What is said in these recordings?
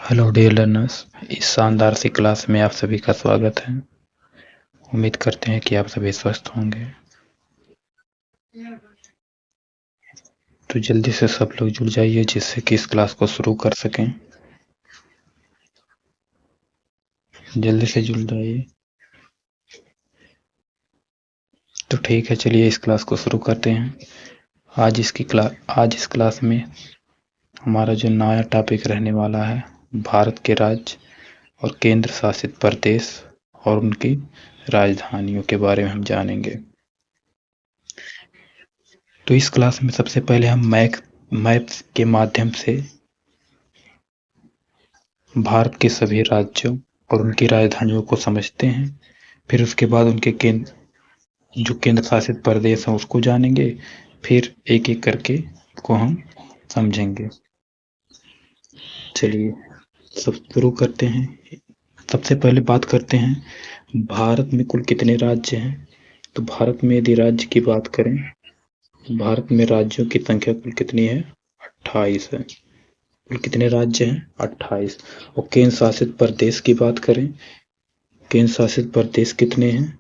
Hello dear learners, इस शानदार सी class में आप सभी का स्वागत है। उम्मीद करते हैं कि आप सभी स्वस्थ होंगे। तो जल्दी से सब लोग जुड़ जाइए जिससे कि इस क्लास को शुरू कर सकें। जल्दी से जुड़ जाइए। तो ठीक है, चलिए इस क्लास को शुरू करते हैं। आज इस क्लास में हमारा जो नया टॉपिक रहने वाला है, भारत के राज्य और केंद्र शासित प्रदेश और उनकी राजधानियों के बारे में हम जानेंगे। तो इस क्लास में सबसे पहले हम मैप्स के माध्यम से भारत के सभी राज्यों और उनकी राजधानियों को समझते हैं। फिर उसके बाद उनके केंद्र शासित प्रदेश हैं उसको जानेंगे। फिर एक एक करके को हम समझेंगे। चलिए सब शुरू करते हैं। सबसे पहले बात करते हैं भारत में कुल कितने राज्य हैं। तो भारत में यदि राज्य की बात करें, भारत में राज्यों की संख्या कुल कितनी है? 28 है। कुल कितने राज्य हैं? 28। और केंद्र शासित प्रदेश की बात करें, केंद्र शासित प्रदेश कितने हैं?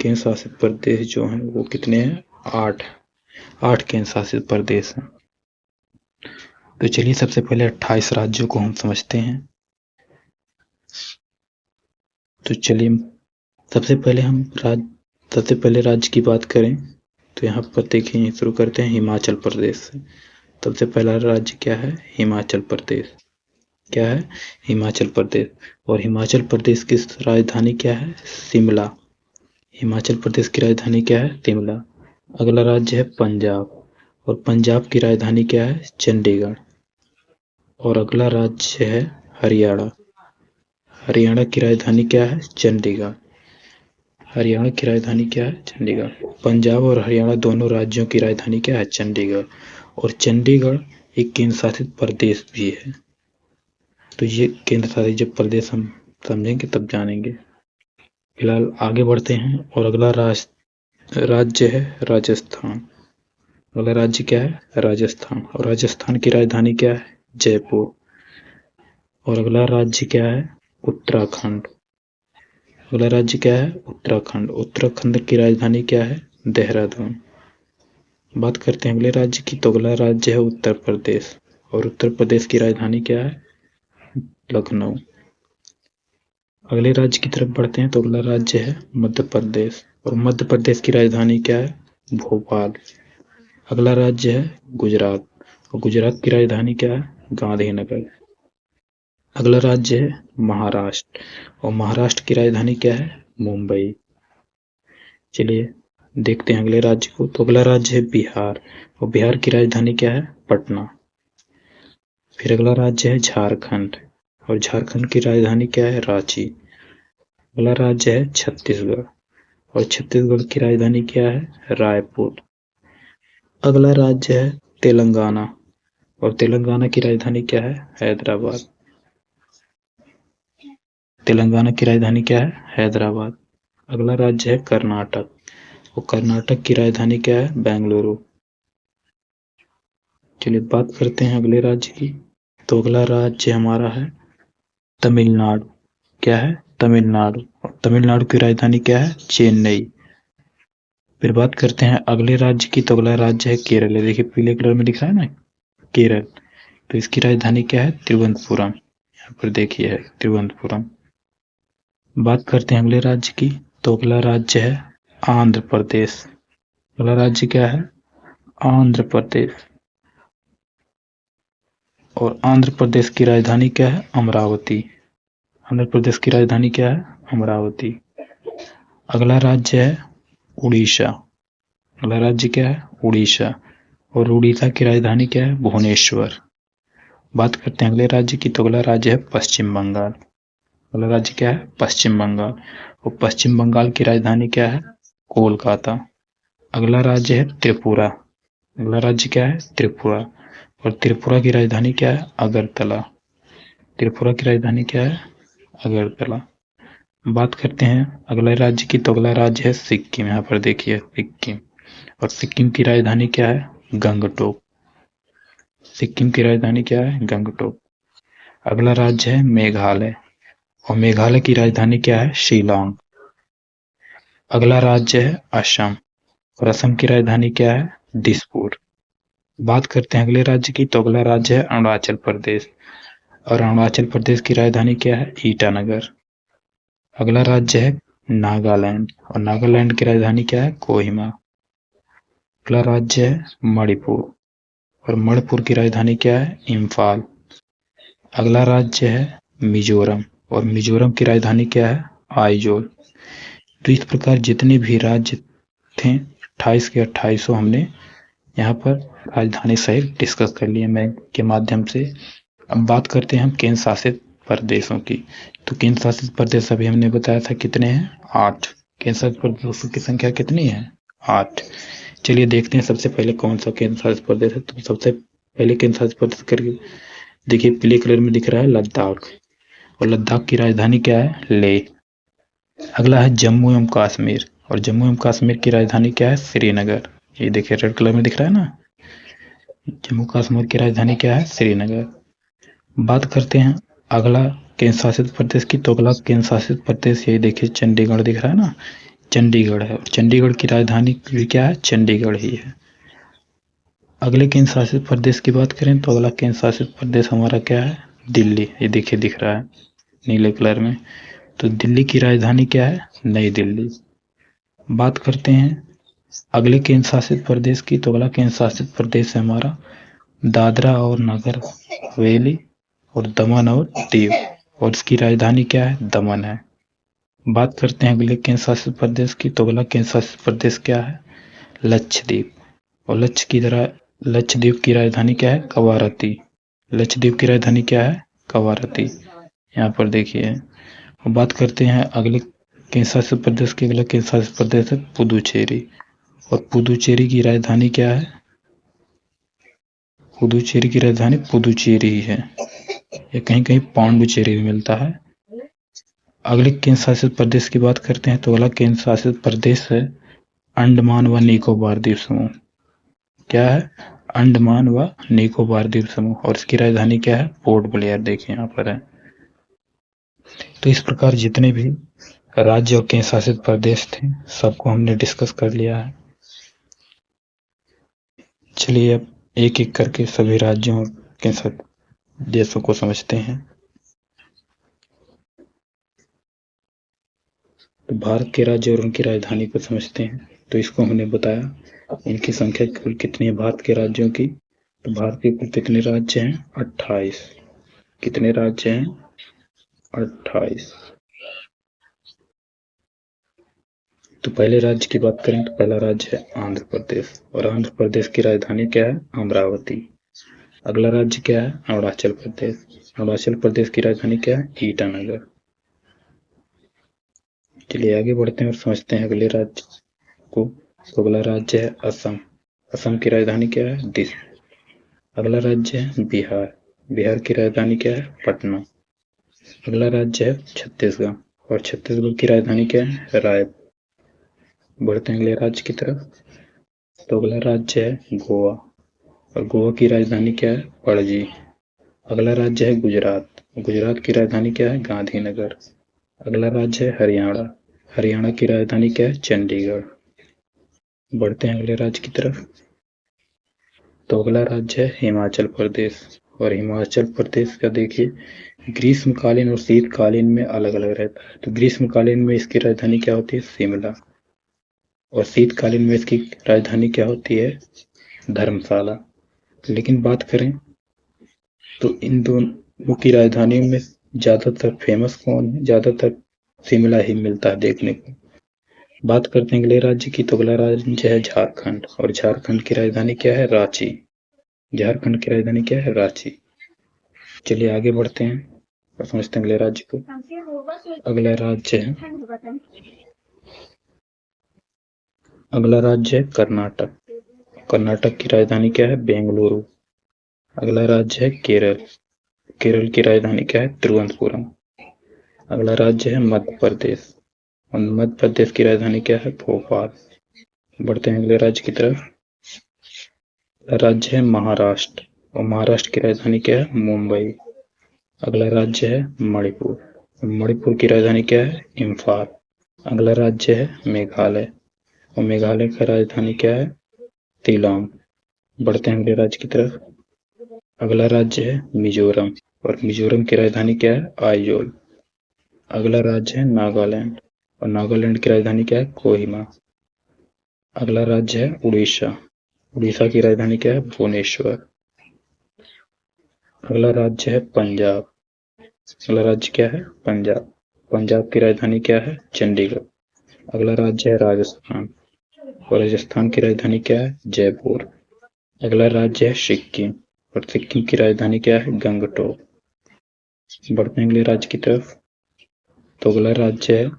केंद्र शासित प्रदेश जो हैं वो कितने हैं? 8 केंद्र शासित प्रदेश हैं। तो चलिए सबसे पहले 28 राज्यों को हम समझते हैं। तो चलिए सबसे पहले राज्य की बात करें तो यहाँ पर देखिए, शुरू करते हैं हिमाचल प्रदेश से। सबसे पहला राज्य क्या है? हिमाचल प्रदेश। क्या है? हिमाचल प्रदेश। और हिमाचल प्रदेश की राजधानी क्या है? शिमला। हिमाचल प्रदेश की राजधानी क्या है? शिमला। अगला राज्य है पंजाब, और पंजाब की राजधानी क्या है? चंडीगढ़। और अगला राज्य है हरियाणा। हरियाणा की राजधानी क्या है? चंडीगढ़। हरियाणा की राजधानी क्या है? चंडीगढ़। पंजाब और हरियाणा दोनों राज्यों की राजधानी क्या है? चंडीगढ़। और चंडीगढ़ एक केंद्र शासित प्रदेश भी है। तो ये केंद्र शासित जब प्रदेश हम समझेंगे तब जानेंगे। फिलहाल आगे बढ़ते हैं और अगला राज्य है राजस्थान। अगला राज्य क्या है? राजस्थान। और राजस्थान की राजधानी क्या है? जयपुर। और अगला राज्य क्या है? उत्तराखंड। अगला राज्य क्या है? उत्तराखंड। उत्तराखंड की राजधानी क्या है? देहरादून। बात करते हैं अगले राज्य की, तो अगला राज्य है उत्तर प्रदेश। और उत्तर प्रदेश की राजधानी क्या है? लखनऊ। अगले राज्य की तरफ बढ़ते हैं तो अगला राज्य है मध्य प्रदेश। और मध्य प्रदेश की राजधानी क्या है? भोपाल। अगला राज्य है गुजरात। और गुजरात की राजधानी क्या है? गांधीनगर। अगला राज्य है महाराष्ट्र। और महाराष्ट्र की राजधानी क्या है? मुंबई। चलिए देखते हैं अगले राज्य को, तो अगला राज्य है बिहार। और बिहार की राजधानी क्या है? पटना। फिर अगला राज्य है झारखंड। और झारखंड की राजधानी क्या है? रांची। अगला राज्य है छत्तीसगढ़। और छत्तीसगढ़ की राजधानी क्या है? रायपुर। अगला राज्य है तेलंगाना। और तेलंगाना की राजधानी क्या है? हैदराबाद। तेलंगाना की राजधानी क्या है? हैदराबाद। अगला राज्य है कर्नाटक। और कर्नाटक की राजधानी क्या है? बेंगलुरु। चलिए बात करते हैं अगले राज्य की, तो अगला राज्य हमारा है तमिलनाडु। क्या है? तमिलनाडु। और तमिलनाडु की राजधानी क्या है? चेन्नई। फिर बात करते हैं अगले राज्य की, तो अगला राज्य है केरल। ये देखिए पीले कलर में दिखा है ना, केरल। तो इसकी राजधानी क्या है? तिरुवनंतपुरम। यहाँ पर देखिए है तिरुवनंतपुरम। बात करते हैं अगले राज्य की, तो अगला राज्य है आंध्र प्रदेश। अगला राज्य क्या है? आंध्र प्रदेश। और आंध्र प्रदेश की राजधानी क्या है? अमरावती। आंध्र प्रदेश की राजधानी क्या है? अमरावती। अगला राज्य है उड़ीसा। अगला राज्य क्या है? उड़ीसा। और उड़ीसा की राजधानी क्या है? भुवनेश्वर। बात करते हैं अगले राज्य की, तो अगला राज्य है पश्चिम बंगाल। अगला राज्य क्या है? पश्चिम बंगाल। और पश्चिम बंगाल की राजधानी क्या है? कोलकाता। अगला राज्य है त्रिपुरा। अगला राज्य क्या है? त्रिपुरा। और त्रिपुरा की राजधानी क्या है? अगरतला। त्रिपुरा की राजधानी क्या है? अगरतला। बात करते हैं अगले राज्य की, तो अगला राज्य है सिक्किम। यहाँ पर देखिए सिक्किम। और सिक्किम की राजधानी क्या है? गंगटोक। सिक्किम की राजधानी क्या है? गंगटोक। अगला राज्य है मेघालय और मेघालय की राजधानी क्या है? शिलोंग। अगला राज्य है असम और असम की राजधानी क्या है? दिसपुर। बात करते हैं अगले राज्य की, तो अगला राज्य है अरुणाचल प्रदेश और अरुणाचल प्रदेश की राजधानी क्या है? ईटानगर। अगला राज्य है नागालैंड और नागालैंड की राजधानी क्या है? कोहिमा। अगला राज्य है मणिपुर और मणिपुर की राजधानी क्या है? इम्फाल। अगला राज्य है मिजोरम और मिजोरम की राजधानी क्या है? आइजोल। तो इस प्रकार जितने भी राज्य थे 28 के 28 हमने यहाँ पर राजधानी सहित डिस्कस कर लिए मैं के माध्यम से। अब बात करते हैं हम केंद्र शासित प्रदेशों की। तो केंद्र शासित प्रदेश अभी हमने बताया था कितने हैं? 8। केंद्र शासित प्रदेशों की संख्या कितनी है? 8। चलिए देखते हैं सबसे पहले कौन सा केंद्र शासित प्रदेश है। तो सबसे पहले केंद्र शासित प्रदेश करके देखिए पीले कलर में दिख रहा है लद्दाख और लद्दाख की राजधानी क्या है? लेह। अगला है जम्मू एवं कश्मीर और जम्मू एवं कश्मीर की राजधानी क्या है? श्रीनगर। ये देखिए रेड कलर में दिख रहा है ना, जम्मू कश्मीर की राजधानी क्या है? श्रीनगर। बात करते हैं अगला केंद्र शासित प्रदेश की, तो अगला केंद्र शासित प्रदेश यही देखिए चंडीगढ़ दिख रहा है ना, चंडीगढ़ है और चंडीगढ़ की राजधानी भी क्या है? चंडीगढ़ ही है। अगले केंद्र शासित प्रदेश की बात करें तो अगला केंद्र शासित प्रदेश हमारा क्या है? दिल्ली। ये देखिए दिख रहा है नीले कलर में। तो दिल्ली की राजधानी क्या है? नई दिल्ली। बात करते हैं अगले केंद्र शासित प्रदेश की, तो अगला केंद्र शासित प्रदेश है हमारा दादरा और नगर हवेली और दमन और दीव और इसकी राजधानी क्या है? दमन है। बात करते हैं अगले केंद्र शासित प्रदेश की, तो अगला केंद्र शासित प्रदेश क्या है? लक्षद्वीप और लक्षद्वीप की राजधानी क्या है? कवारती। लक्षद्वीप की राजधानी क्या है? कवारती। यहाँ पर देखिए। बात करते हैं अगले केंद्र शासित प्रदेश की, अगला केंद्र शासित प्रदेश है पुदुचेरी और पुदुचेरी की राजधानी क्या है? पुदुचेरी की राजधानी पुदुचेरी ही है। ये कहीं कहीं पांडुचेरी भी मिलता है। अगले केंद्र शासित प्रदेश की बात करते हैं तो अगला केंद्र शासित प्रदेश है अंडमान व निकोबार द्वीप समूह। क्या है? अंडमान व निकोबार द्वीप समूह और इसकी राजधानी क्या है? Port Blair. देखिए यहाँ पर है। तो इस प्रकार जितने भी राज्य और केंद्र शासित प्रदेश थे सबको हमने डिस्कस कर लिया है। चलिए अब एक एक करके सभी राज्यों और केंद्र शासित देशों को समझते हैं। तो भारत के राज्य और उनकी राजधानी को समझते हैं। तो इसको हमने बताया इनकी संख्या कुल कितनी है भारत के राज्यों की। तो भारत के कुल कितने राज्य हैं? 28। कितने राज्य हैं? 28। तो पहले राज्य की बात करें तो पहला राज्य है आंध्र प्रदेश और आंध्र प्रदेश की राजधानी क्या है? अमरावती। अगला राज्य क्या है? अरुणाचल प्रदेश। अरुणाचल प्रदेश की राजधानी क्या है? ईटानगर। चलिए आगे बढ़ते हैं और समझते हैं अगले राज्य को। तो अगला राज्य है असम। असम की राजधानी क्या है? दिसपुर। अगला राज्य है बिहार। बिहार की राजधानी क्या है? पटना। अगला राज्य है छत्तीसगढ़ और छत्तीसगढ़ की राजधानी क्या है? रायपुर। बढ़ते हैं अगले राज्य की तरफ। तो अगला राज्य है गोवा और गोवा की राजधानी क्या है? पणजी। अगला राज्य है गुजरात। गुजरात की राजधानी क्या है? गांधीनगर। अगला राज्य है हरियाणा। हरियाणा की राजधानी क्या है? चंडीगढ़। बढ़ते हैं अगले राज्य की तरफ। तो अगला राज्य है हिमाचल प्रदेश और हिमाचल प्रदेश का देखिए ग्रीष्मकालीन और शीतकालीन में अलग अलग रहता है। तो ग्रीष्मकालीन में इसकी राजधानी क्या होती है? शिमला और शीतकालीन में इसकी राजधानी क्या होती है? धर्मशाला। लेकिन बात करें तो इन दोनों की राजधानियों में ज्यादातर फेमस कौन है? ज्यादातर शिमला ही मिलता है देखने को। बात करते हैं अगले राज्य की, तो अगला राज्य है झारखंड और झारखंड की राजधानी क्या है? रांची। झारखंड की राजधानी क्या है? रांची। चलिए आगे बढ़ते हैं और समझते हैं अगले राज्य को। अगला राज्य है कर्नाटक। कर्नाटक की राजधानी क्या है? बेंगलुरु। अगला राज्य है केरल। केरल की राजधानी क्या है? तिरुवनंतपुरम। अगला राज्य है मध्य प्रदेश और मध्य प्रदेश की राजधानी क्या है? भोपाल। बढ़ते हैं अगले राज्य की तरफ। राज्य है महाराष्ट्र और महाराष्ट्र की राजधानी क्या है? मुंबई। अगला राज्य है मणिपुर। मणिपुर की राजधानी क्या है? इम्फाल। अगला राज्य है मेघालय और मेघालय का राजधानी क्या है? शिलांग। बढ़ते हैं अगले राज्य की तरफ। अगला राज्य है मिजोरम और मिजोरम की राजधानी क्या है? आइजोल। अगला राज्य है नागालैंड और नागालैंड की राजधानी क्या है? कोहिमा। अगला राज्य है उड़ीसा। उड़ीसा की राजधानी क्या है? भुवनेश्वर। अगला राज्य है पंजाब। अगला राज्य क्या है? पंजाब। पंजाब की राजधानी क्या है? चंडीगढ़। अगला राज्य है राजस्थान और राजस्थान की राजधानी क्या है? जयपुर। अगला राज्य है सिक्किम और सिक्किम की राजधानी क्या है? गंगटोक। बढ़ते हैं अगले राज्य की तरफ। तो अगला राज्य है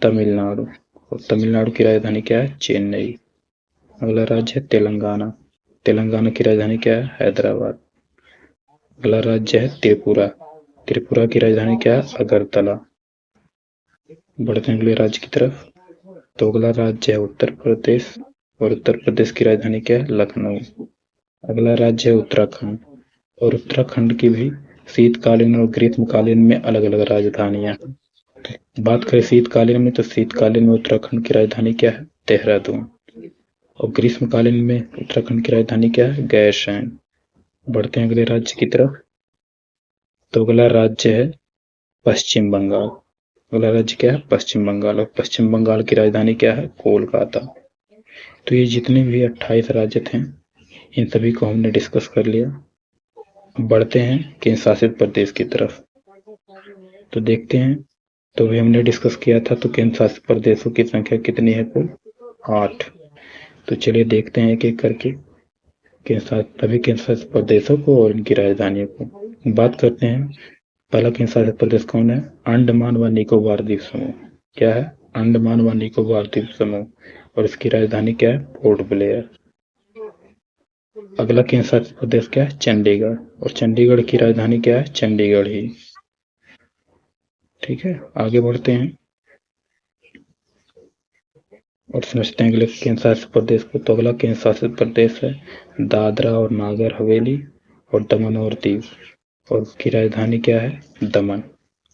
तमिलनाडु और तमिलनाडु की राजधानी क्या है? चेन्नई। अगला राज्य है तेलंगाना। तेलंगाना की राजधानी क्या है? हैदराबाद। अगला राज्य है त्रिपुरा। त्रिपुरा की राजधानी क्या है? अगरतला। बढ़ते हैं अगले राज्य की तरफ। तो अगला राज्य है उत्तर प्रदेश और उत्तर प्रदेश की राजधानी क्या है? लखनऊ। अगला राज्य है उत्तराखंड और उत्तराखंड की भी शीतकालीन और ग्रीष्मकालीन में अलग अलग राजधानियां। बात करें शीतकालीन में तो शीतकालीन में उत्तराखंड की राजधानी क्या है? देहरादून और ग्रीष्मकालीन में उत्तराखंड की राजधानी क्या है? गैरसैंण। बढ़ते हैं अगले राज्य की तरफ। तो अगला राज्य है पश्चिम बंगाल। अगला राज्य क्या है? पश्चिम बंगाल और पश्चिम बंगाल की राजधानी क्या है? कोलकाता। तो ये जितने भी 28 राज्य थे इन सभी को हमने डिस्कस कर लिया। बढ़ते हैं केंद्र शासित प्रदेश की तरफ। तो देखते हैं। तो भी हमने डिस्कस किया था तो केंद्र शासित प्रदेशों की संख्या कितनी है? कुल 8। तो चलिए देखते हैं एक एक करके सभी केंद्र शासित प्रदेशों को और इनकी राजधानियों को। बात करते हैं। पहला केंद्र शासित प्रदेश कौन है? अंडमान व निकोबार द्वीप समूह। क्या है? अंडमान व निकोबार द्वीप समूह और इसकी राजधानी क्या है? Port Blair. अगला केंद्र शासित प्रदेश क्या है? चंडीगढ़ और चंडीगढ़ की राजधानी क्या है? चंडीगढ़ ही। ठीक है, आगे बढ़ते हैं और समझते हैं अगले केंद्र शासित प्रदेश को। तो अगला केंद्र शासित प्रदेश है दादरा और नागर हवेली और दमन और दीव और उसकी राजधानी क्या है? दमन।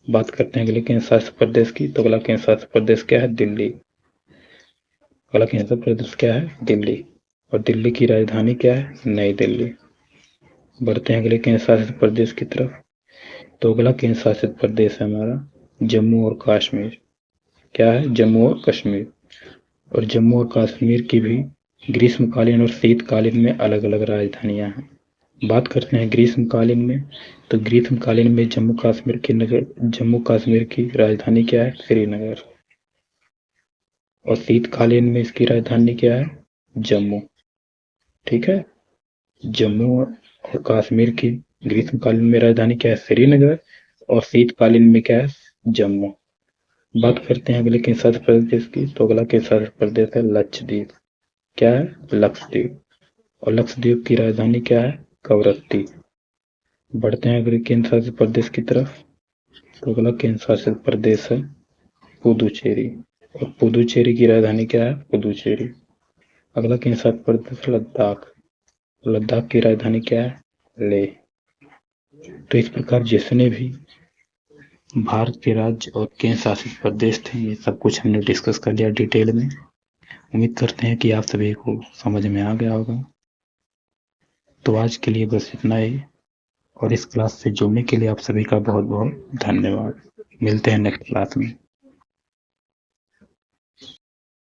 बात करते हैं अगले केंद्र शासित प्रदेश की। तो अगला केंद्र शासित प्रदेश क्या है? दिल्ली। अगला केंद्र शासित प्रदेश क्या है? दिल्ली और दिल्ली की राजधानी क्या है? नई दिल्ली। बढ़ते हैं अगले केंद्र शासित प्रदेश की तरफ। तो अगला केंद्र शासित प्रदेश है हमारा जम्मू और कश्मीर। क्या है? जम्मू और कश्मीर और जम्मू और कश्मीर की भी ग्रीष्मकालीन और शीतकालीन में अलग अलग राजधानियां हैं। बात करते हैं ग्रीष्मकालीन में। तो ग्रीष्मकालीन में जम्मू कश्मीर की राजधानी क्या है? श्रीनगर और शीतकालीन में इसकी राजधानी क्या है? जम्मू। ठीक है, जम्मू और कश्मीर की ग्रीष्मकालीन में राजधानी क्या है? श्रीनगर और शीतकालीन में क्या है? जम्मू। बात करते हैं अगले केंद्र शासित प्रदेश की। तो अगला केंद्र शासित प्रदेश है लक्षद्वीप। क्या है? लक्षद्वीप और लक्षद्वीप की राजधानी क्या है? कवरत्ती। बढ़ते हैं अगले केंद्र शासित प्रदेश की तरफ। तो अगला केंद्र शासित प्रदेश है पुदुचेरी और पुदुचेरी की राजधानी क्या है? पुदुचेरी। अगला केंद्र शासित प्रदेश लद्दाख। लद्दाख की राजधानी क्या है? लेह। तो इस प्रकार जितने भी भारत के राज्य और केंद्र शासित प्रदेश थे ये सब कुछ हमने डिस्कस कर लिया डिटेल में। उम्मीद करते हैं कि आप सभी को समझ में आ गया होगा। तो आज के लिए बस इतना ही और इस क्लास से जुड़ने के लिए आप सभी का बहुत बहुत धन्यवाद। मिलते हैं नेक्स्ट क्लास में।